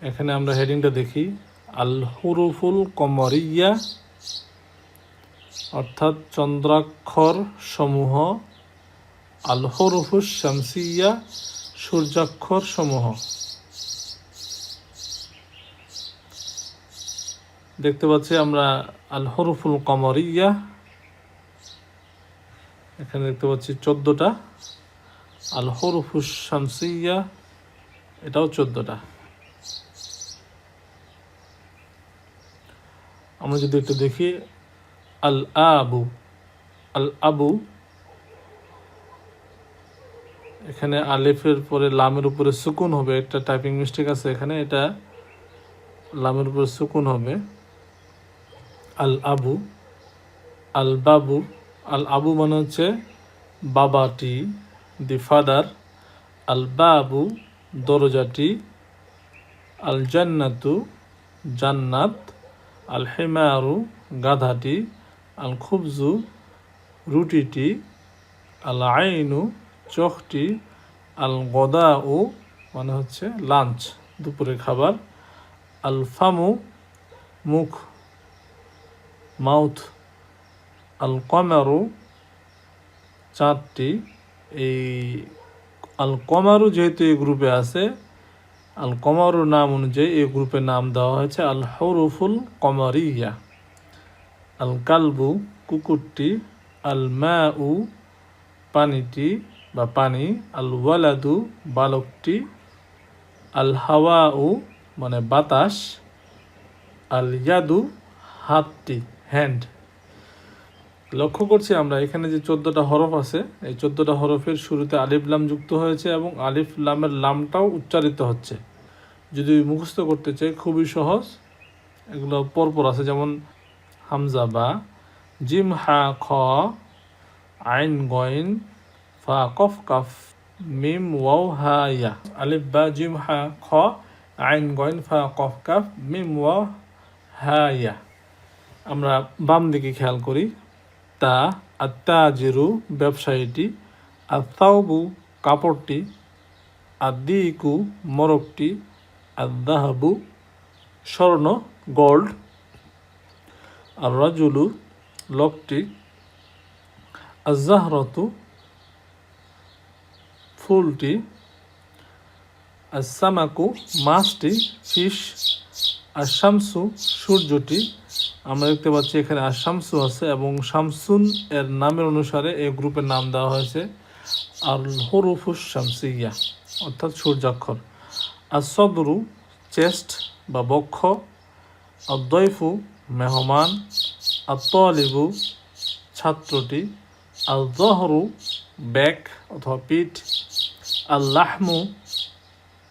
এখানে আমরা হেডিংটা দেখি, আল হুরুফুল কমরিয়া অর্থাৎ চন্দ্রাক্ষর সমূহ, আল হুরুফুস শামসিয়া সূর্যাক্ষর সমূহ। দেখতে পাচ্ছি আমরা আল হুরুফুল কমরিয়া, এখানে দেখতে পাচ্ছি 14টা, আল হুরুফুস শামসিয়া এটাও 14টা। আমরা যদি একটু দেখি, আল আবু, আল আবু, এখানে আলিফের পরে লামের উপরে সুকুন হবে, একটা টাইপিং মিস্টেক আছে এখানে, এটা লামের উপরে সুকুন হবে। আল আবু, আল বাবু, আল আবু মানে হচ্ছে বাবাটি, দি ফাদার। আল বাবু দরজাটি, আল জান্নাতু জান্নাত, আল হিমারু গাধাটি, আল খুবজু রুটিটি, আল আইনু চোখটি, আল গদাউ মানে হচ্ছে লাঞ্চ দুপুরের খাবার, আল ফামু মুখ মাউথ, আল কমারু চাঁদটি। এই আল কমারু যেহেতু এই গ্রুপে আছে, আল কমারুর নাম অনুযায়ী এই গ্রুপের নাম দেওয়া হয়েছে আল হুরুফুল কমারিয়া। আল কালবু কুকুরটি, আল মাউ পানিটি বা পানি, আল ওয়ালাদু বালকটি, আল হাওয়াউ মানে বাতাস, আল ইয়াদু হাতটি হ্যান্ড। লক্ষ্য করছি আমরা এখানে যে 14টা হরফ আছে, এই 14টা হরফের শুরুতে আলিফ লাম যুক্ত হয়েছে এবং আলিফ লামের লামটাও উচ্চারিত হচ্ছে। যদি মুখস্থ করতে চাই খুবই সহজ, এগুলো পরপর আছে, যেমন হামজা বা, জিম হা খ, আইন গইন, ফা কফ কাফ, মিম ওয়াও হা ইয়া। আলিফ বা জিম হা খ, আইন গইন, ফা কফ কাফ, মিম ওয়াও হা ইয়া। আমরা বাম দিকে খেয়াল করি, তা, আত্তাজিরু ব্যবসায়ীটি, আত্তাউবু কাপড়টি, আদ্দিকু মরকটি, আদাহাবু স্বর্ণ গোল্ড, আর রাজুলু লোকটি, আজাহরতু ফুলটি, আসামাকু মাছটি ফিশ, আশামসু সূর্যটি। আমরা দেখতে পাচ্ছি এখানে আশামসু আছে এবং শামসুন এর নামের অনুসারে এই গ্রুপের নাম দেওয়া হয়েছে আল হুরুফুস শামসিয়া অর্থাৎ সূর্যাক্ষর। আসদরু চেস্ট বা বক্ষ, আদয়ফু মেহমান, আত্তালিবু ছাত্রটি, আল জহরু ব্যাক অথবা পিঠ, আল্লাহমু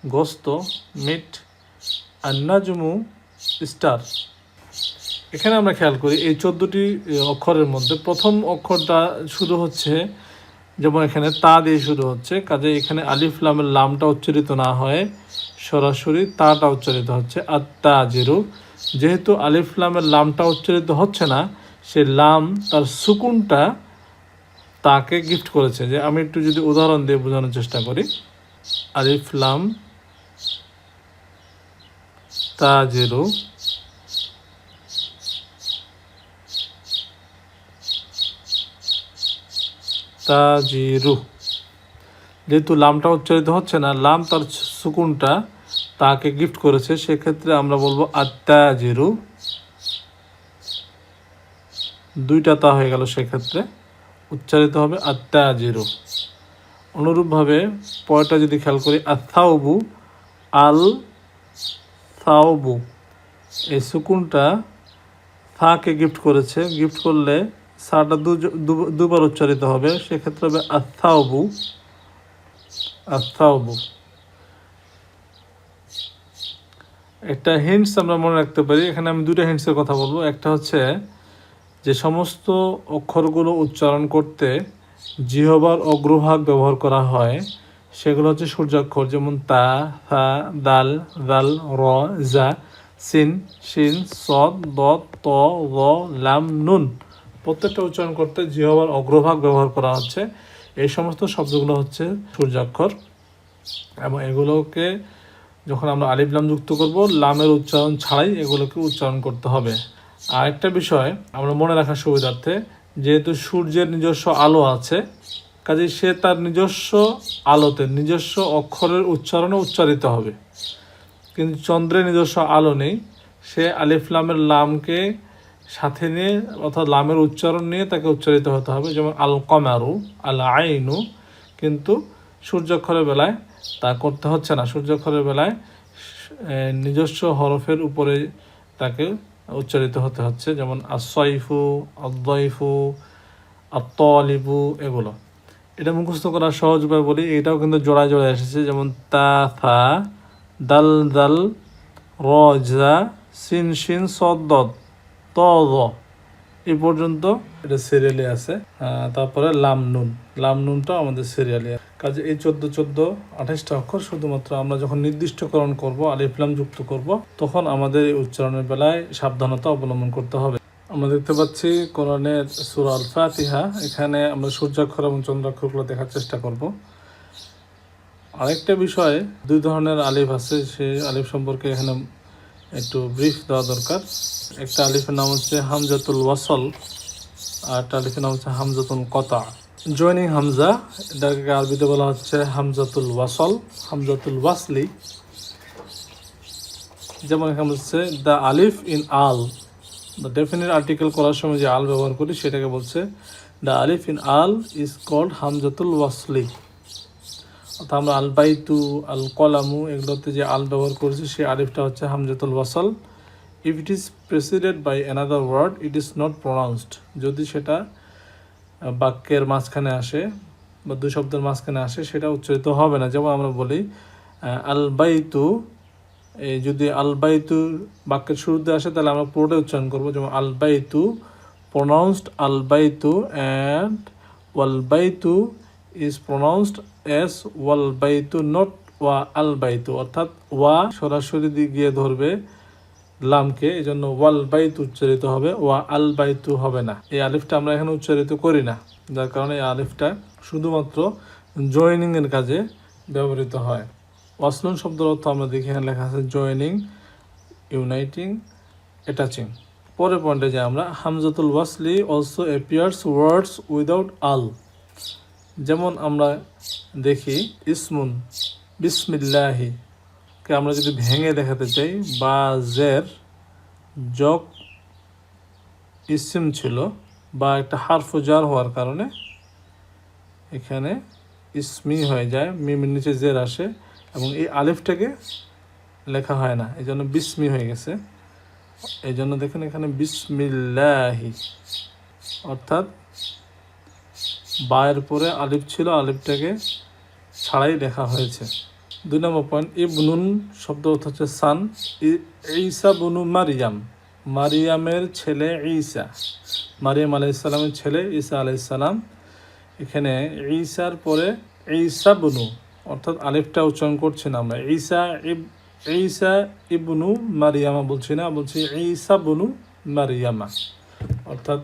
গোস্ত মিট, আন্নাজমু স্টার। এখানে আমরা খেয়াল করি এই 14টি অক্ষরের মধ্যে প্রথম অক্ষরটা শুরু হচ্ছে, যেমন এখানে তা দিয়ে শুরু হচ্ছে, কাজে এখানে আলিফ লামের লামটা উচ্চারিত না হয়, সরাসরি তাটা উচ্চারিত হচ্ছে আত্তাজিরু। যেহেতু আলিফ লামের লামটা উচ্চারিত হচ্ছে না, সে লাম তার সুকুনটা তাকে গিফট করেছে। যে আমি একটু যদি উদাহরণ দিয়ে বোঝানোর চেষ্টা করি, আলিফ লাম তাজিরু, তাজিরু, যেহেতু লামটা উচ্চারিত হচ্ছে না, লাম তার সুকুনটা তাকে গিফট করেছে, সেক্ষেত্রে আমরা বলবো আত্তাজিরু, দুইটা তা হয়ে গেল, সেক্ষেত্রে উচ্চারিত হবে আত্তাজিরু। অনুরূপভাবে পয়টা যদি খেয়াল করি, আথাউবু, আল থাউবু, এই সুকুনটা থাকে গিফট করেছে, গিফট করলে সাটা দুবার উচ্চারিত হবে, সেক্ষেত্রে হবে আথাউবু, আথাউবু। একটা হিন্টস আমরা মনে রাখতে পারি, এখানে আমি দুটো হিন্টসের কথা বলবো। একটা হচ্ছে যে সমস্ত অক্ষরগুলো উচ্চারণ করতে জিহ্বার অগ্রভাগ ব্যবহার করা হয় সেগুলো হচ্ছে সূর্যাক্ষর, যেমন তা, থা, দাল, দাল, র, জা, সিন, শিন, সদ, দত, ত, গ, লাম, নুন। প্রত্যেকটা উচ্চারণ করতে জিহ্বার অগ্রভাগ ব্যবহার করা হচ্ছে। এই সমস্ত শব্দগুলো হচ্ছে সূর্যাক্ষর এবং এগুলোকে যখন আমরা আলিফ লাম যুক্ত করব, লামের উচ্চারণ ছাড়াই এগুলোকে উচ্চারণ করতে হবে। আরেকটা বিষয় আমরা মনে রাখার সুবিধার্থে, যেহেতু সূর্যের নিজস্ব আলো আছে, কাজেই সে তার নিজস্ব আলোতে নিজস্ব অক্ষরের উচ্চারণে উচ্চারিত হবে। কিন্তু চন্দ্রের নিজস্ব আলো নেই, সে আলিফ লামের লামকে সাথে নিয়ে অর্থাৎ লামের উচ্চারণ নিয়ে তাকে উচ্চারিত হতে হবে। যেমন আল কমারু, আল আইনু, কিন্তু সূর্যাক্ষরের বেলায় তা করতে হচ্ছে না। সূর্যাক্ষরের বেলায় নিজস্ব হরফের উপরে তাকে উচ্চারিত হতে হচ্ছে, যেমন আসয়ফু, আদ্দয়ফু, আত্তলিবু, এগুলো। এটা মুখস্থ করার সহজ উপায় বলি, এটাও কিন্তু জোড়ায় জোড়ায় এসেছে। যেমন তা, থা, দাল, দাল, র, জা, সিন, শিন, সদ, দদ, ত, দ, এই পর্যন্ত এটা সিরিয়ালে আছে। তারপরে লাম নুন, লাম নুনটা আমাদের সিরিয়ালে। কাজে এই 14-14-28টা অক্ষর শুধুমাত্র আমরা যখন নির্দিষ্টকরণ করব, আলিফ লাম যুক্ত করব, তখন আমাদের এই উচ্চারণের বেলায় সাবধানতা অবলম্বন করতে হবে। আমরা দেখতে পাচ্ছি কোরআনের সূরা আল ফাতিহা, এখানে আমরা সূর্যাক্ষর এবং চন্দ্রাক্ষরগুলো দেখার চেষ্টা করব। আরেকটা বিষয়, 2 ধরনের আলিফ আছে, সেই আলিফ সম্পর্কে এখানে একটু ব্রিফ দেওয়া দরকার। একটা আলিফের নাম হচ্ছে হামজাতুল ওয়াসল, আর একটা আলিফের নাম হচ্ছে হামজাতুল কতা। জয়নিং হামজা, এটাকে আরবিতে বলা হচ্ছে হামজাতুল ওয়াসল, হামজাতুল ওয়াসলি। যেমন এখানে হচ্ছে the Alif in Al, the definite article করার সময় যে আল ব্যবহার করি সেটাকে বলছে the Alif in all is called হামজাতুল ওয়াসলি। অর্থাৎ আমরা আল বাইতু, আল কলামু, এগুলোতে যে আল ব্যবহার করেছি সেই আলিফটা হচ্ছে হামজাতুল ওয়াসল। If it is preceded by another word it is not pronounced, যদি সেটা বাক্যের মাঝখানে আসে বা 2 শব্দের মাঝখানে আসে সেটা উচ্চারিত হবে না। যেমন আমরা বলি আল বাইতু, এই যদি আল বাইতু বাক্যের শুরুতে আসে তাহলে আমরা পুরোটাই উচ্চারণ করবো। যেমন আল বাইতু প্রোনাউন্সড আল বাইতু, অ্যান্ড ওয়াল বাইতু ইজ প্রোনাউন্সড এস ওয়াল বাইতু, নট ওয়া আল বাইতু। অর্থাৎ ওয়া সরাসরি গিয়ে ধরবে লামকে, এই জন্য ওয়াল বাইতু উচ্চারিত হবে, ওয়া আল বাইতু হবে না। এই আলিফটা আমরা এখানে উচ্চারিত করি না, যার কারণে এই আলিফটা শুধুমাত্র জয়েনিংয়ের কাজে ব্যবহৃত হয়। ওয়াসলুন শব্দের অর্থ আমরা দেখি, এখানে লেখা আছে জয়েনিং, ইউনাইটিং, অ্যাটাচিং। পরের পয়েন্টে যে আমরা হামজাতুল ওয়াসলি অলসো অ্যাপিয়ার্স ওয়ার্ডস উইদাউট আল। যেমন আমরা দেখি ইসমুন, বিসমিল্লাহি কে আমরা যদি ভেঙে দেখাতে চাই, বা জের জক ইসিম ছিল বা একটা হারফু জার হওয়ার কারণে এখানে ইসমি হয়ে যায়, মিমের নিচে জের আসে এবং এই আলিফটাকে লেখা হয় না, এই জন্য বিসমি হয়ে গেছে। এই জন্য দেখেন এখানে বিসমিল্লাহি, অর্থাৎ বায়ের পরে আলিফ ছিল, আলিফটাকে ছাড়াই লেখা হয়েছে। 2 নম্বর পয়েন্ট, ইবনুন শব্দ অর্থ হচ্ছে সান। ঈসা বুনু মারিয়াম, মারিয়ামের ছেলে ঈসা, মারিয়াম আলাইসাল্লামের ছেলে ঈসা আলাইসাল্লাম। এখানে ঈসার পরে ঈসা বুনু, অর্থাৎ আলিফটা উচ্চারণ করছি না আমরা, ঈসা ইবনু মারিয়ামা বলছি না, বলছি ঈসা বুনু মারিয়ামা, অর্থাৎ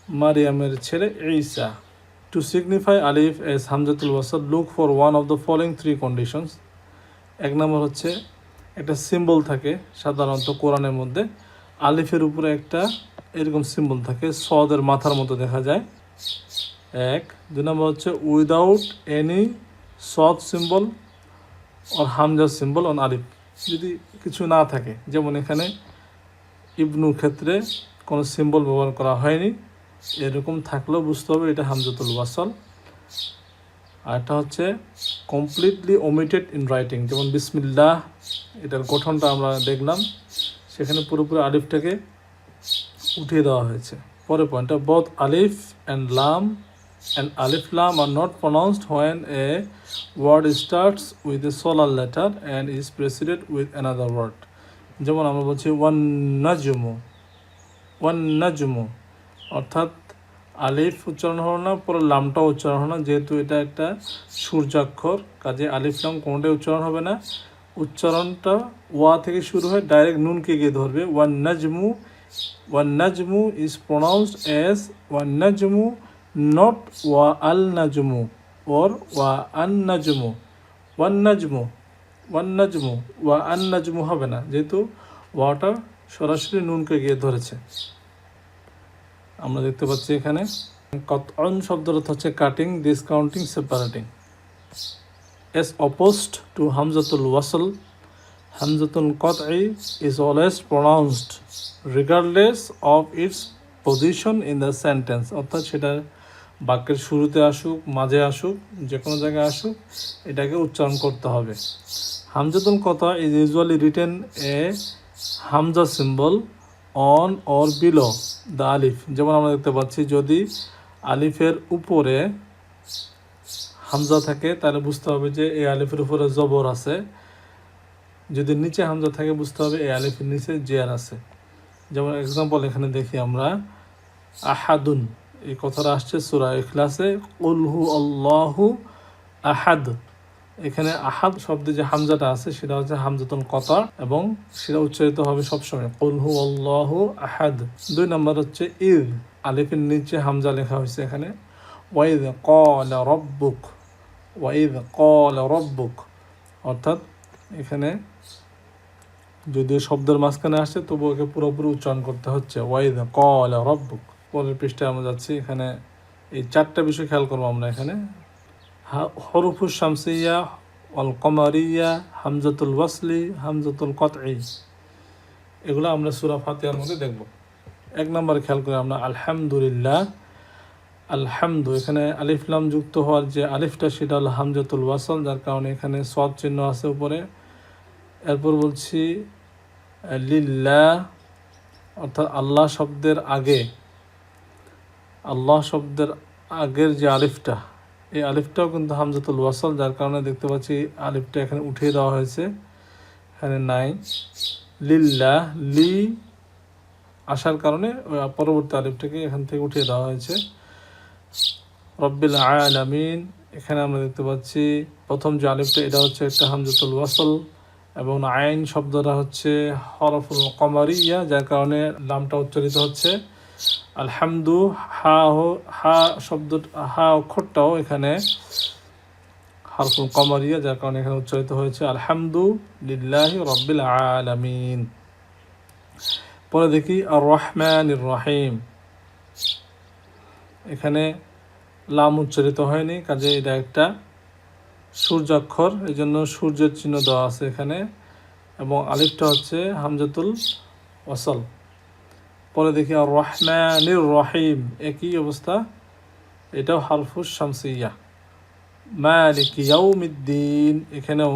মারিয়ামের ছেলে ঈসা। To signify alif as hamzatul wasl, look for one of the following 3 conditions. 1 নম্বর হচ্ছে একটা সিম্বল থাকে, সাধারণত কোরআনের মধ্যে আলিফের উপরে একটা এরকম সিম্বল থাকে, সদের মাথার মতো দেখা যায়, 1। 2 নম্বর হচ্ছে উইদাউট এনি সদ symbol or Hamza symbol on আলিফ, যদি কিছু না থাকে, যেমন এখানে ইবনুর ক্ষেত্রে কোনো সিম্বল ব্যবহার করা হয়নি, এরকম থাকলেও বুঝতে হবে এটা হামজাতুল ওয়াসল। আর এটা হচ্ছে কমপ্লিটলি ওমিটেড ইন রাইটিং, যেমন বিসমিল্লাহ, এটার গঠনটা আমরা দেখলাম, সেখানে পুরোপুরি আলিফটাকে উঠিয়ে দেওয়া হয়েছে। পরের পয়েন্টটা, বোথ আলিফ অ্যান্ড লাম and alif lam are not pronounced when a word starts with a solar letter and is preceded with another word. যেমন আমরা বলছি ওয়ান নাজমু, ওয়ান নাজমু, অর্থাৎ আলিফ উচ্চারণ হলো না, পরে লামটাও উচ্চারণ হলো না, যেহেতু এটা একটা সূর্যাক্ষর, কাজে আলিফ লাম কোনোটাই উচ্চারণ হবে না। উচ্চারণটা ওয়া থেকে শুরু হয়, ডাইরেক্ট নুনকে গিয়ে ধরবে। ওয়ান নাজমু, ওয়ান নাজমু ইজ প্রোনাউন্সড এজ ওয়ান নাজমু, not wa al najmu or wa an najmu, wan najmu, ওয়ান নাজমু, ওয়া আন নাজমু হবে না, যেহেতু ওয়াটা সরাসরি নুনকে গিয়ে ধরেছে। আমরা দেখতে পাচ্ছি এখানে কতআন শব্দের অর্থ হচ্ছে cutting, discounting, separating. As opposed to hamzatul wasl, hamzatul qat'i is always pronounced regardless of its position in the sentence, অর্থাৎ সেটা বাক্যের শুরুতে আসুক, মাঝে আসুক, যে কোনো জায়গায় আসুক, এটাকে উচ্চারণ করতে হবে। হামজাতুল কতা is usually written a Hamza symbol on or below the alif, যেমন আমরা দেখতে পাচ্ছি যদি আলিফের উপরে হামজা থাকে তাহলে বুঝতে হবে যে এই আলিফের উপরে জবর আছে, যদি নিচে হামজা থাকে বুঝতে হবে এই আলিফের নিচে জের আছে। যেমন এক্সাম্পল এখানে দেখি আমরা, আহাদুন এই কথাটা আসছে সূরা ইখলাসে, কুল হু আল্লাহু আহাদ। এখানে আহাদ শব্দে যে হামজাটা আছে সেটা হচ্ছে হামজাতুল কতা এবং সেটা উচ্চারিত হবে সবসময় কুল হু আল্লাহু আহাদ। 2 নম্বর হচ্ছে ইদ, আলিফের নিচে হামজা লেখা হয়েছে এখানে, ওয়াইদ ক্বালা রাব্বুক, ওয়াইদ ক্বালা রাব্বুক, অর্থাৎ এখানে যদিও শব্দের মাঝখানে আসছে তবু ওকে পুরোপুরি উচ্চারণ করতে হচ্ছে, ওয়াইদ ক্বালা রাব্বুক। পরের পৃষ্ঠায় আমরা যাচ্ছি, এখানে এই 4টা বিষয় খেয়াল করবো আমরা এখানে, হরফুস শামসিয়া, অল কমারিয়া, হামজাতুল ওয়াসলি, হামজাতুল কতঈ, এগুলো আমরা সূরা ফাতিহার মধ্যে দেখব। 1 নম্বর খেয়াল করে আমরা আলহামদুলিল্লাহ, আলহামদু এখানে আলিফ লাম যুক্ত হওয়ার যে আলিফটা সেটা হলো হামজাতুল ওয়াসল, যার কারণে এখানে সদ চিহ্ন আছে উপরে। এরপর বলছি লিল্লাহ, অর্থাৎ আল্লাহ শব্দের আগে, আল্লাহ শব্দের আগের যে আলিফটা, এই আলিফটাও কিন্তু হামজাতুল ওয়াসল, যার কারণে দেখতে পাচ্ছি আলিফটা এখানে উঠিয়ে দেওয়া হয়েছে, এখানে নাই। লিল্লাহ, লি আসার কারণে ওই পরবর্তী আলিফটাকে এখান থেকে উঠিয়ে দেওয়া হয়েছে। রব্বিল আলামিন, এখানে আমরা দেখতে পাচ্ছি প্রথম যে আলিফটা এটা হচ্ছে একটা হামজাতুল ওয়াসল এবং আইন শব্দটা হচ্ছে হরফুল কমারিয়া, যার কারণে লামটা উচ্চারিত হচ্ছে। আলহামদু, হা শব্দ, হা অক্ষরটাও এখানে হরফুল কমারিয়া, যার কারণে এখানে উচ্চারিত হয়েছে আলহামদু লিল্লাহি রব্বিল আলামিন। পরে দেখি আর রহমানির রহিম, এখানে লাম উচ্চারিত হয়নি, কাজে এটা একটা সূর্যাক্ষর, এই জন্য সূর্যের চিহ্ন দেওয়া আছে এখানে, এবং আলিফটা হচ্ছে হামজাতুল ওয়াসল। পরে দেখি আর রহমানির রহিম, একই অবস্থা, এটাও হারফুস শামসিয়া। মালিক ইয়াউমিদ্দিন, এখানেও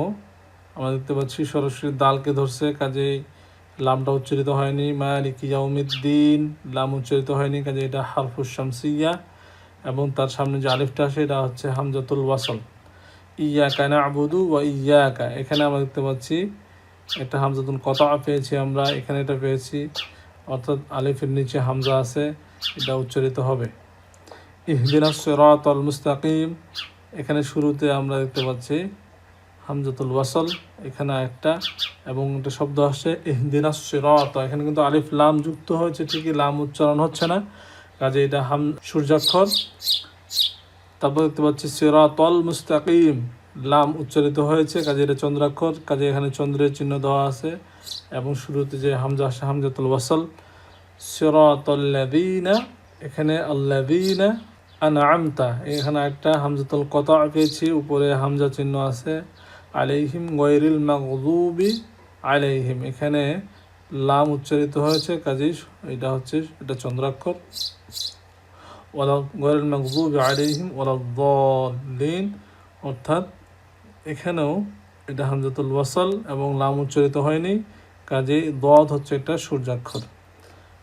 আমরা দেখতে পাচ্ছি সরাসরি দালকে ধরছে, কাজেই লামটা উচ্চারিত হয়নি। মালিক ইয়াউমিদ্দিন, লাম উচ্চারিত হয়নি, কাজে এটা হারফুস শামসিয়া, এবং তার সামনে যে আলিফটা আসে এটা হচ্ছে হামজাতুল ওয়াসল। ইয়াকা না'বুদু ওয়া ইয়াকা, এখানে আমরা দেখতে পাচ্ছি একটা হামজাতুল কতা পেয়েছি আমরা, এখানে এটা পেয়েছি, অর্থাৎ আলিফের নিচে হামজা আছে, এটা উচ্চারিত হবে। ইহদিনাস সিরাতাল মুস্তাকিম, এখানে শুরুতে আমরা দেখতে পাচ্ছি হামজাতুল ওয়াসল, এখানে একটা এবং একটা শব্দ আসছে ইহদিনাস সিরাত, এখানে কিন্তু আলিফ লাম যুক্ত হয়েছে ঠিকই, লাম উচ্চারণ হচ্ছে না, কাজে এটা সূর্যাক্ষর। তারপর দেখতে পাচ্ছি সিরাতাল মুস্তাকিম, লাম উচ্চারিত হয়েছে, কাজে এটা চন্দ্রাক্ষর, কাজে এখানে চন্দ্রের চিহ্ন দেওয়া আছে, এবং শুরুতে যে হামজা আসে হামজাতুল ওয়াসল। সিরাতাল্লাযীনা, এখানে আল্লাযীনা আনআমতা, এখানে একটা হামজাতুল কতা পেয়েছি, উপরে হামজা চিহ্ন আছে। আলাইহিম গায়রিল মাগযুবি আলাইহিম, এখানে লাম উচ্চারিত হয়েছে, কাজেই এটা হচ্ছে এটা চন্দ্রাক্ষর। ওয়ালা গায়রিল মাগযুবি আলাইহিম ওয়ালাদ-দাল্লিন, অর্থাৎ এখানেও এটা হামজাতুল ওয়াসল এবং লাম উচ্চারিত হয়নি, কাজেই দাদ হচ্ছে একটা সূর্যাক্ষর।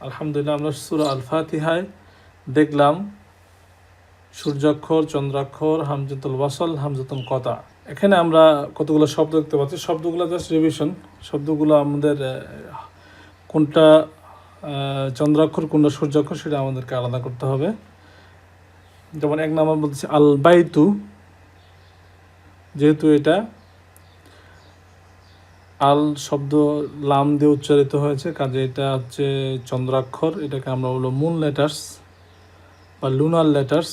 আলহামদুলিল্লাহ, আমরা সূরা আল ফাতিহায় দেখলাম সূর্যাক্ষর, চন্দ্রাক্ষর, হামজাতুল ওয়াসল, হামজাতুল কতা। এখানে আমরা কতগুলো শব্দ দেখতে পাচ্ছি, শব্দগুলো জাস্ট রিভিশন, শব্দগুলো আমাদের কোনটা চন্দ্রাক্ষর কোনটা সূর্যাক্ষর সেটা আমাদেরকে আলাদা করতে হবে। যেমন 1 নম্বর বলতেছি আল বাইতু, যেহেতু এটা আল শব্দ লাম দিয়ে উচ্চারিত হয়েছে, কাজে এটা হচ্ছে চন্দ্রাক্ষর, এটাকে আমরা বলবো মুন লেটার্স বা লুনার লেটার্স।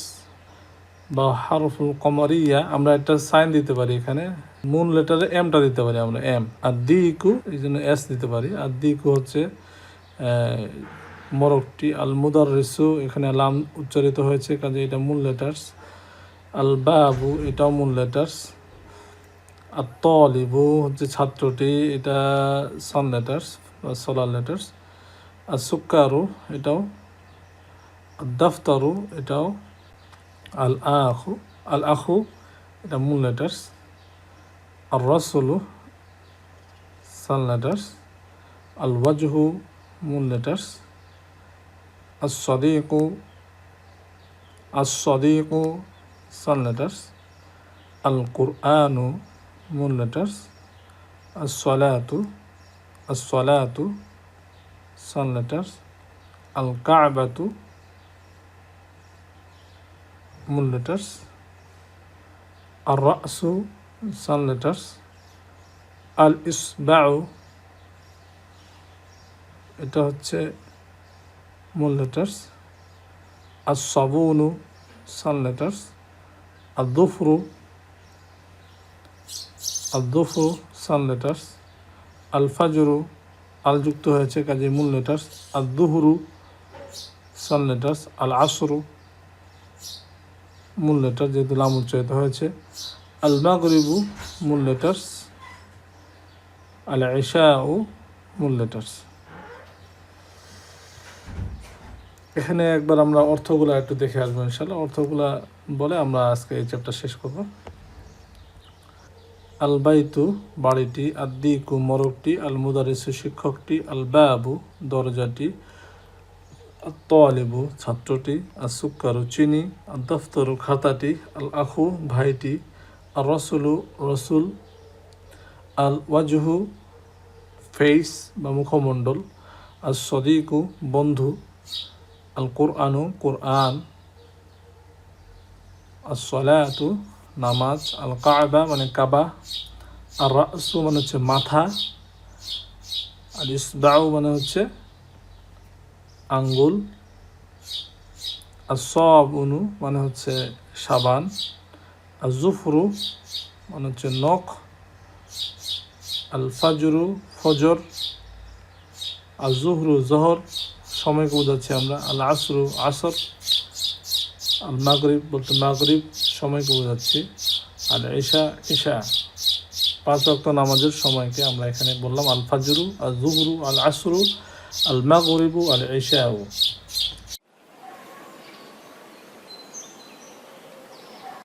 বা হারফুল কমারিয়া, আমরা একটা সাইন দিতে পারি এখানে, মূল লেটারে এমটা দিতে পারি আমরা, এম। আর দিকু এই জন্য এস দিতে পারি। আর দিকু হচ্ছে মরকটি। আল মুদাররিসু, এখানে লাম উচ্চারিত হয়েছে কাজে এটা মূল লেটার্স। আল বাবু, এটাও মূল লেটার্স। আর তলিবু হচ্ছে ছাত্রটি, এটা সন লেটার্স বা সোলার লেটার্স। আর সুক্কারু, এটাও। আর দাফতারু, এটাও। আল আখু, আল আখু এটা মূল লেটার্স। আর রসুলু সান লেটার্স। আল ওয়াজহু মূল লেটার্স। আর সদিকু, আর সদিকু সান লেটার্স। আল কুরআনু মূল লেটার্স। আর সলাতু, আর সলাতু সান লেটার্স। আল কাবাতু মূল লেটার্স। আর রাসু সান লেটার্স। আল ইসবাউ, এটা হচ্ছে মূল লেটার্স। আর সাবুনু সান লেটার্স। আর দুফরু, আর দুফরু সান লেটার্স। আল ফাজরু, আল যুক্ত হয়েছে কাজে মূল লেটার্স। আর দুহরু সান লেটার্স। আল আসরু মূল লেটার যেহেতু লাম উচ্চারিত হয়েছে। আল মাগরিবু মূল লেটার্স। আল ইশাউ মূল লেটার্স। এখানে একবার আমরা অর্থগুলো একটু দেখে আসবো ইনশাল্লাহ। অর্থগুলা বলে আমরা আজকে এই চ্যাপ্টার শেষ করব। আল বাইতু বাড়িটি। আদ্দিকু মরকটি। আল মুদারিসু শিক্ষকটি। আল বাবু দরজাটি। আত-তালিবু ছাত্রটি। আর-সুক্কারু চিনি। আর-দফতরু খাতাটি। আল-আখু ভাইটি। আর-রসুলু রসুল। আল-ওয়াজহু ফেস বা মুখমণ্ডল। আর-সদিকু বন্ধু। আল-কুরআনু কুরআন। আর-সলাতু নামাজ। আল-কাবা মানে কাবা। আর-রাসু মানে হচ্ছে মাথা। আল-ইসবাউ মানে হচ্ছে আঙ্গুল। আর সাবুনু মানে হচ্ছে সাবান। আর জুফরু মানে হচ্ছে নখ। আল ফাজরু ফজর। আর জুহরু জহর সময়কে বোঝাচ্ছি আমরা। আল আসরু আসর। আল মাগরিব বলতে মাগরিব সময়কে বোঝাচ্ছি। আর ঈশা ঈশা 5 ওয়াক্ত নামাজের সময়কে আমরা এখানে বললাম। আল ফাজরু, আল জুহরু, আল আসরু, আল মাগরিবু, আল ঈশাউ।